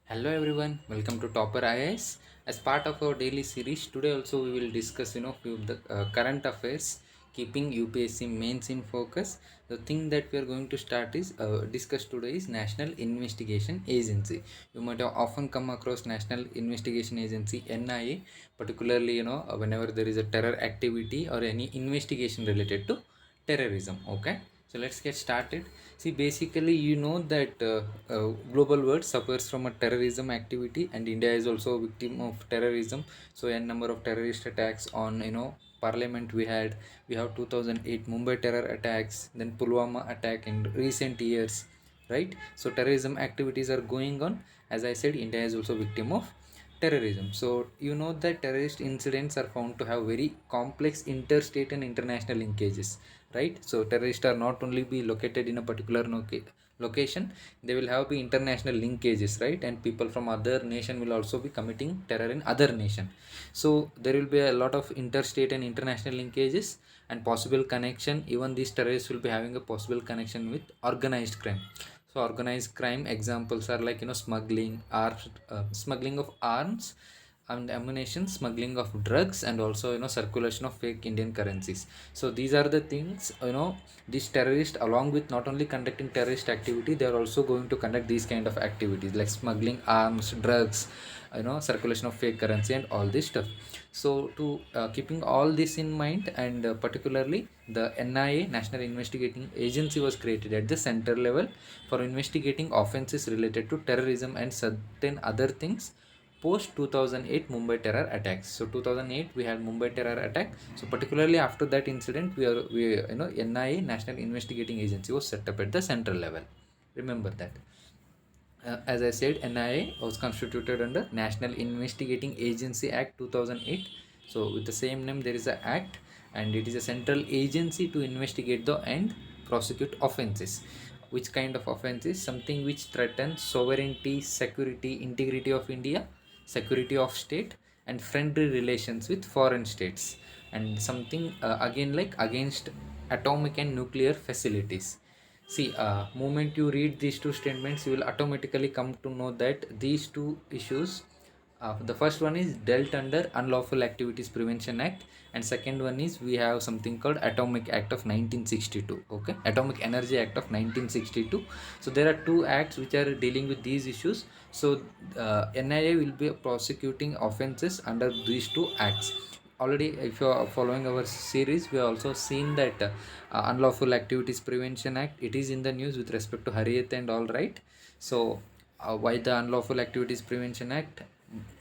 Hello everyone, welcome to Topper IAS. As part of our daily series, today also we will discuss few of the current affairs, keeping UPSC mains in focus. The thing that we are going to start is discuss today is National Investigation Agency. You might have often come across National Investigation Agency (NIA), particularly whenever there is a terror activity or any investigation related to terrorism. Okay, so let's get started. See, basically, that global world suffers from a terrorism activity, and India is also a victim of terrorism. So, a number of terrorist attacks on Parliament we have 2008 Mumbai terror attacks, then Pulwama attack in recent years, right? So, terrorism activities are going on. As I said, India is also victim of terrorism. So that terrorist incidents are found to have very complex interstate and international linkages, right? So terrorists are not only be located in a particular location, they will have be international linkages, right? And people from other nation will also be committing terror in other nation. So there will be a lot of interstate and international linkages and possible connection. Even these terrorists will be having a possible connection with organized crime. So organized crime examples are like smuggling of arms and ammunition, smuggling of drugs, and also circulation of fake Indian currencies. So these are the things these terrorists, along with not only conducting terrorist activity, they are also going to conduct these kind of activities like smuggling arms, drugs, circulation of fake currency, and all this stuff. So to keeping all this in mind, and particularly the NIA, National Investigating Agency, was created at the central level for investigating offenses related to terrorism and certain other things post 2008 Mumbai terror attacks. So 2008 we had Mumbai terror attack. So particularly after that incident, we NIA, National Investigating Agency, was set up at the central level. Remember that. As I said, NIA was constituted under National Investigating Agency Act 2008. So with the same name, there is an act, and it is a central agency to investigate the and prosecute offenses. Which kind of offenses? Something which threatens sovereignty, security, integrity of India, security of state, and friendly relations with foreign states, and something again like against atomic and nuclear facilities. See, moment you read these two statements, you will automatically come to know that these two issues. The first one is dealt under Unlawful Activities Prevention Act, and second one is we have something called Atomic Act of 1962. Okay, Atomic Energy Act of 1962. So there are two acts which are dealing with these issues. So NIA will be prosecuting offenses under these two acts. Already, if you are following our series, we have also seen that Unlawful Activities Prevention Act, it is in the news with respect to Harriet and all, right? So why the Unlawful Activities Prevention Act?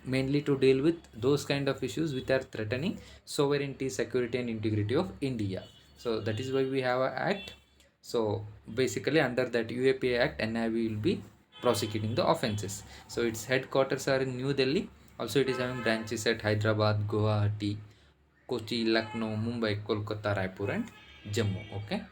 Mainly to deal with those kind of issues which are threatening sovereignty, security, and integrity of India. So that is why we have an act. So basically under that UAPA Act, NIA will be prosecuting the offenses. So its headquarters are in New Delhi. Also it is having branches at Hyderabad, Guwahati, Kochi, Lucknow, Mumbai, Kolkata, Raipur, and Jammu. Okay.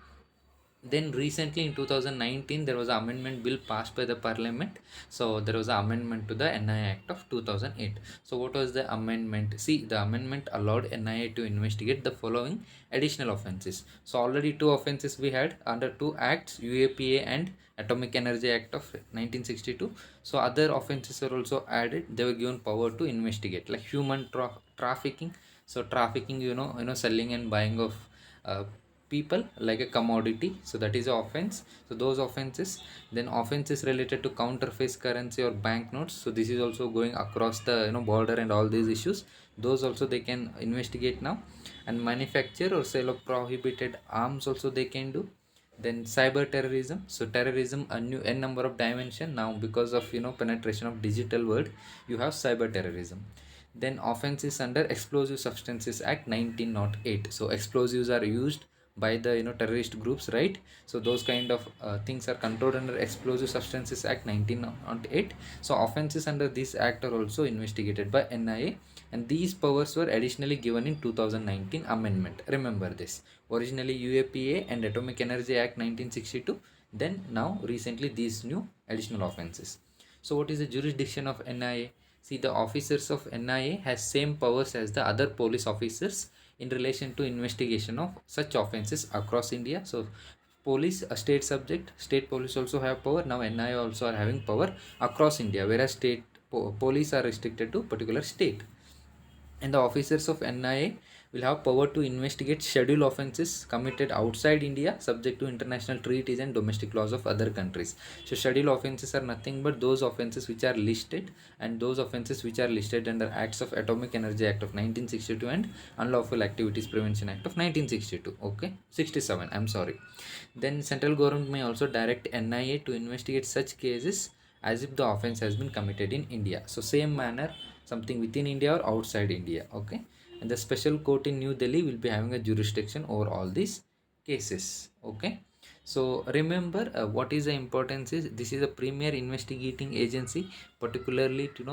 Then recently in 2019 there was an amendment bill passed by the parliament. So there was an amendment to the NIA Act of 2008. So what was the amendment? See, the amendment allowed NIA to investigate the following additional offenses. So already two offenses we had under two acts, UAPA and Atomic Energy Act of 1962. So other offenses are also added. They were given power to investigate like human trafficking. So trafficking, selling and buying of uh, people like a commodity. So that is a offense. So those offenses. Then offenses related to counterfeit currency or banknotes. So this is also going across the border and all these issues. Those also they can investigate now. And manufacture or sale of prohibited arms also they can do. Then cyber terrorism. So terrorism, a new n number of dimension now because of penetration of digital world. You have cyber terrorism. Then offenses under Explosive Substances Act 1908. So explosives are used by the terrorist groups, right? So those kind of things are controlled under Explosive Substances Act 1908. So offenses under this act are also investigated by NIA, and these powers were additionally given in 2019 amendment. Remember this. Originally UAPA and Atomic Energy Act 1962, then now recently these new additional offenses. So what is the jurisdiction of NIA? See, the officers of NIA has same powers as the other police officers in relation to investigation of such offenses across India. So Police a state subject, state police also have power. Now NIA also are having power across India, whereas state police are restricted to particular state. And the officers of NIA will have power to investigate scheduled offences committed outside India, subject to international treaties and domestic laws of other countries. So scheduled offences are nothing but those offences which are listed, and those offences which are listed under Acts of Atomic Energy Act of 1962 and Unlawful Activities Prevention Act of 1962. Okay, 67. I'm sorry. Then central government may also direct NIA to investigate such cases as if the offense has been committed in India. So same manner, something within India or outside India. Okay, and the special court in New Delhi will be having a jurisdiction over all these cases. Okay, so remember, what is the importance is this is a premier investigating agency, particularly to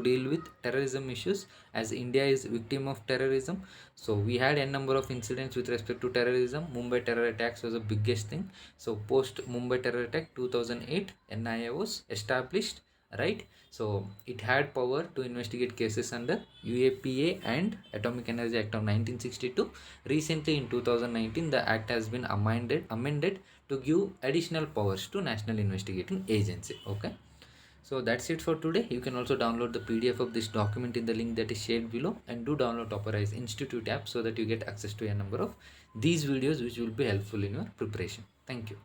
deal with terrorism issues, as India is victim of terrorism. So we had a number of incidents with respect to terrorism. Mumbai terror attacks was the biggest thing. So post Mumbai terror attack 2008, NIA was established, right? So it had power to investigate cases under UAPA and Atomic Energy Act of 1962. Recently in 2019, the act has been amended to give additional powers to National Investigating Agency. Okay. So that's it for today. You can also download the PDF of this document in the link that is shared below, and do download Topperize Institute app so that you get access to a number of these videos which will be helpful in your preparation. Thank you.